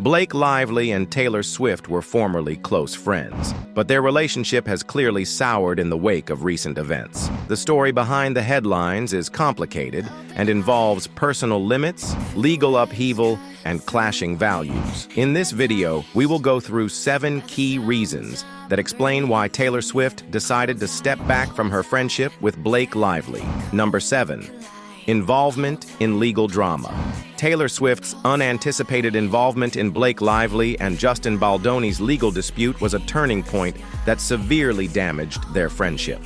Blake Lively and Taylor Swift were formerly close friends, but their relationship has clearly soured in the wake of recent events. The story behind the headlines is complicated and involves personal limits, legal upheaval, and clashing values. In this video, we will go through 7 key reasons that explain why Taylor Swift decided to step back from her friendship with Blake Lively. Number 7. Involvement in legal drama. Taylor Swift's unanticipated involvement in Blake Lively and Justin Baldoni's legal dispute was a turning point that severely damaged their friendship.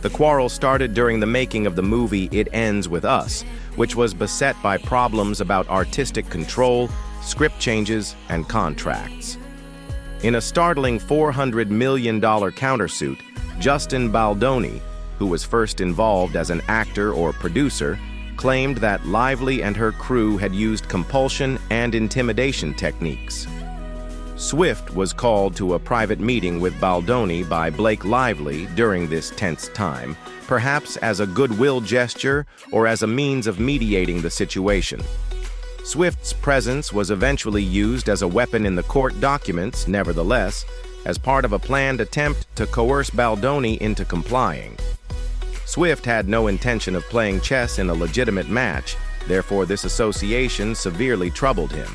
The quarrel started during the making of the movie It Ends With Us, which was beset by problems about artistic control, script changes, and contracts. In a startling $400 million countersuit, Justin Baldoni, who was first involved as an actor or producer, claimed that Lively and her crew had used compulsion and intimidation techniques. Swift was called to a private meeting with Baldoni by Blake Lively during this tense time, perhaps as a goodwill gesture or as a means of mediating the situation. Swift's presence was eventually used as a weapon in the court documents, nevertheless, as part of a planned attempt to coerce Baldoni into complying. Swift had no intention of playing chess in a legitimate match, therefore this association severely troubled him.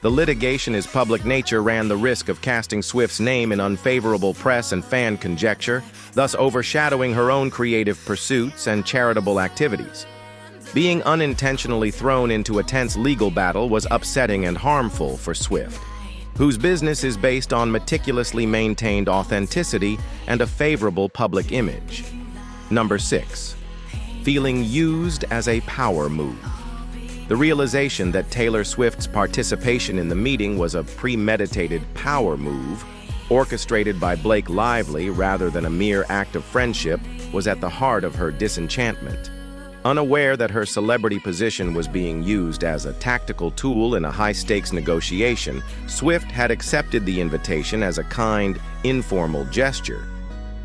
The litigation public nature ran the risk of casting Swift's name in unfavorable press and fan conjecture, thus overshadowing her own creative pursuits and charitable activities. Being unintentionally thrown into a tense legal battle was upsetting and harmful for Swift, whose business is based on meticulously maintained authenticity and a favorable public image. Number 6. Feeling used as a power move. The realization that Taylor Swift's participation in the meeting was a premeditated power move, orchestrated by Blake Lively rather than a mere act of friendship, was at the heart of her disenchantment. Unaware that her celebrity position was being used as a tactical tool in a high-stakes negotiation, Swift had accepted the invitation as a kind, informal gesture.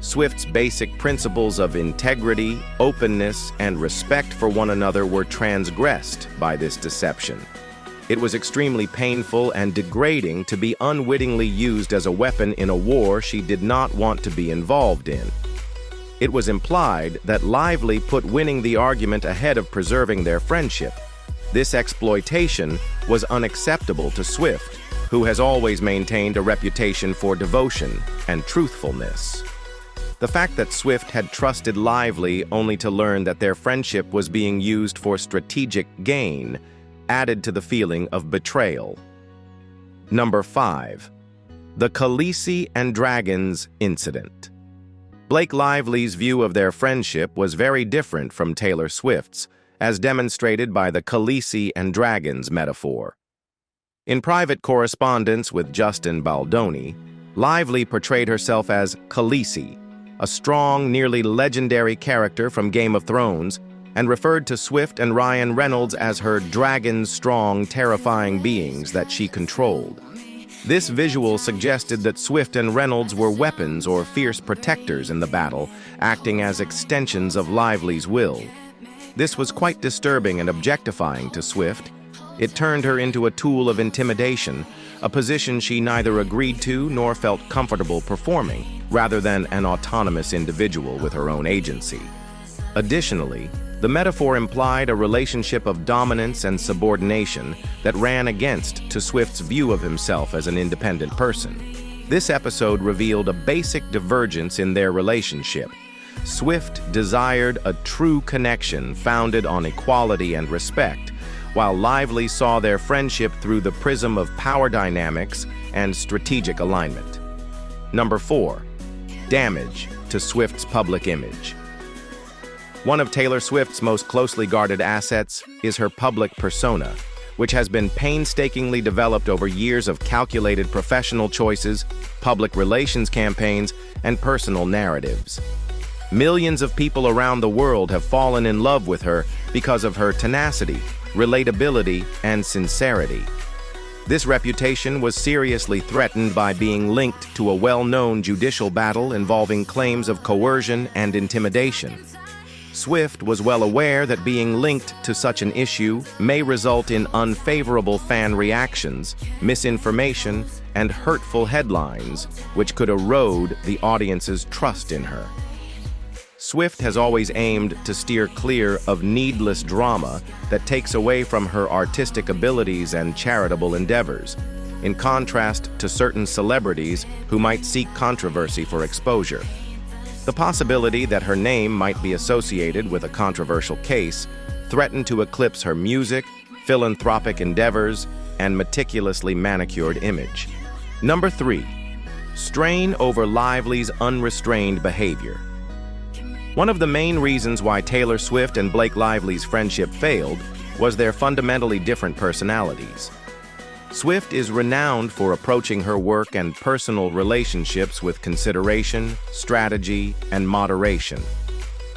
Swift's basic principles of integrity, openness, and respect for one another were transgressed by this deception. It was extremely painful and degrading to be unwittingly used as a weapon in a war she did not want to be involved in. It was implied that Lively put winning the argument ahead of preserving their friendship. This exploitation was unacceptable to Swift, who has always maintained a reputation for devotion and truthfulness. The fact that Swift had trusted Lively only to learn that their friendship was being used for strategic gain added to the feeling of betrayal. Number 5. The Khaleesi and Dragons incident. Blake Lively's view of their friendship was very different from Taylor Swift's, as demonstrated by the Khaleesi and Dragons metaphor. In private correspondence with Justin Baldoni, Lively portrayed herself as Khaleesi, a strong, nearly legendary character from Game of Thrones, and referred to Swift and Ryan Reynolds as her dragon-strong, terrifying beings that she controlled. This visual suggested that Swift and Reynolds were weapons or fierce protectors in the battle, acting as extensions of Lively's will. This was quite disturbing and objectifying to Swift. It turned her into a tool of intimidation, a position she neither agreed to nor felt comfortable performing, rather than an autonomous individual with her own agency. Additionally, the metaphor implied a relationship of dominance and subordination that ran against to Swift's view of himself as an independent person. This episode revealed a basic divergence in their relationship. Swift desired a true connection founded on equality and respect, while Lively saw their friendship through the prism of power dynamics and strategic alignment. Number 4. Damage to Swift's public image. One of Taylor Swift's most closely guarded assets is her public persona, which has been painstakingly developed over years of calculated professional choices, public relations campaigns, and personal narratives. Millions of people around the world have fallen in love with her because of her tenacity, relatability, and sincerity. This reputation was seriously threatened by being linked to a well-known judicial battle involving claims of coercion and intimidation. Swift was well aware that being linked to such an issue may result in unfavorable fan reactions, misinformation, and hurtful headlines, which could erode the audience's trust in her. Swift has always aimed to steer clear of needless drama that takes away from her artistic abilities and charitable endeavors, in contrast to certain celebrities who might seek controversy for exposure. The possibility that her name might be associated with a controversial case threatened to eclipse her music, philanthropic endeavors, and meticulously manicured image. Number 3. Strain over Lively's unrestrained behavior. One of the main reasons why Taylor Swift and Blake Lively's friendship failed was their fundamentally different personalities. Swift is renowned for approaching her work and personal relationships with consideration, strategy, and moderation.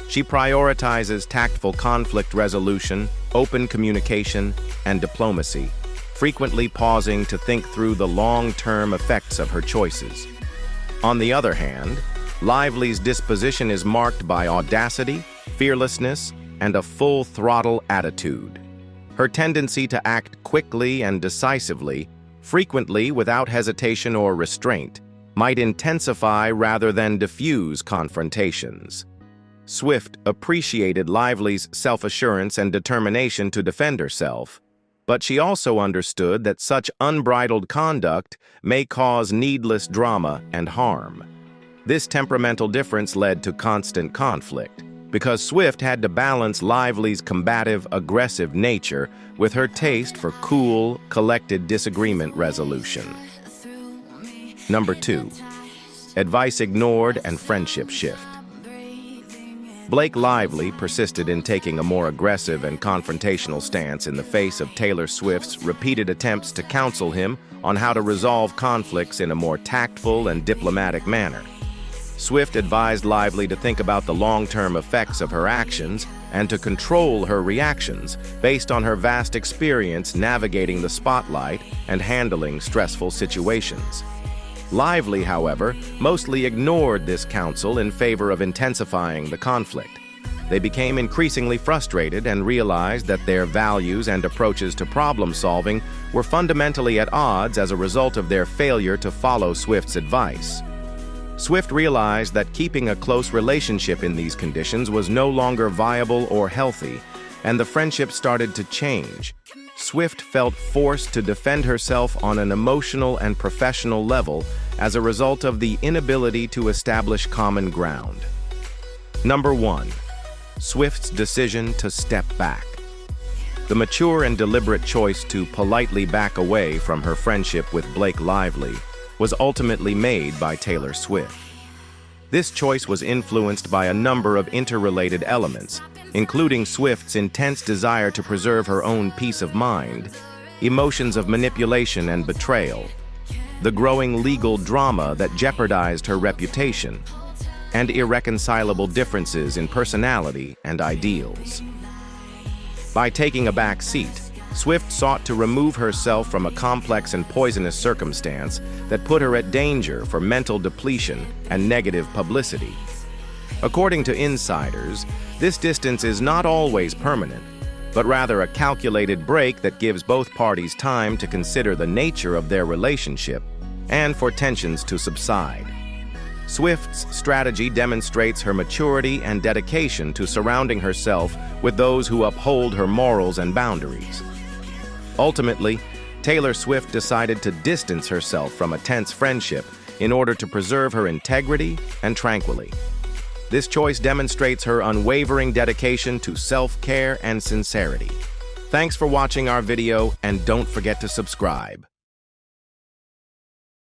She prioritizes tactful conflict resolution, open communication, and diplomacy, frequently pausing to think through the long-term effects of her choices. On the other hand, Lively's disposition is marked by audacity, fearlessness, and a full-throttle attitude. Her tendency to act quickly and decisively, frequently without hesitation or restraint, might intensify rather than diffuse confrontations. Swift appreciated Lively's self-assurance and determination to defend herself, but she also understood that such unbridled conduct may cause needless drama and harm. This temperamental difference led to constant conflict, because Swift had to balance Lively's combative, aggressive nature with her taste for cool, collected disagreement resolution. Number 2. Advice ignored and friendship shift. Blake Lively persisted in taking a more aggressive and confrontational stance in the face of Taylor Swift's repeated attempts to counsel him on how to resolve conflicts in a more tactful and diplomatic manner. Swift advised Lively to think about the long-term effects of her actions and to control her reactions based on her vast experience navigating the spotlight and handling stressful situations. Lively, however, mostly ignored this counsel in favor of intensifying the conflict. They became increasingly frustrated and realized that their values and approaches to problem-solving were fundamentally at odds as a result of their failure to follow Swift's advice. Swift realized that keeping a close relationship in these conditions was no longer viable or healthy, and the friendship started to change. Swift felt forced to defend herself on an emotional and professional level as a result of the inability to establish common ground. Number 1. Swift's decision to step back. The mature and deliberate choice to politely back away from her friendship with Blake Lively was ultimately made by Taylor Swift. This choice was influenced by a number of interrelated elements, including Swift's intense desire to preserve her own peace of mind, emotions of manipulation and betrayal, the growing legal drama that jeopardized her reputation, and irreconcilable differences in personality and ideals. By taking a back seat, Swift sought to remove herself from a complex and poisonous circumstance that put her at danger for mental depletion and negative publicity. According to insiders, this distance is not always permanent, but rather a calculated break that gives both parties time to consider the nature of their relationship and for tensions to subside. Swift's strategy demonstrates her maturity and dedication to surrounding herself with those who uphold her morals and boundaries. Ultimately, Taylor Swift decided to distance herself from a tense friendship in order to preserve her integrity and tranquility. This choice demonstrates her unwavering dedication to self-care and sincerity. Thanks for watching our video, and don't forget to subscribe.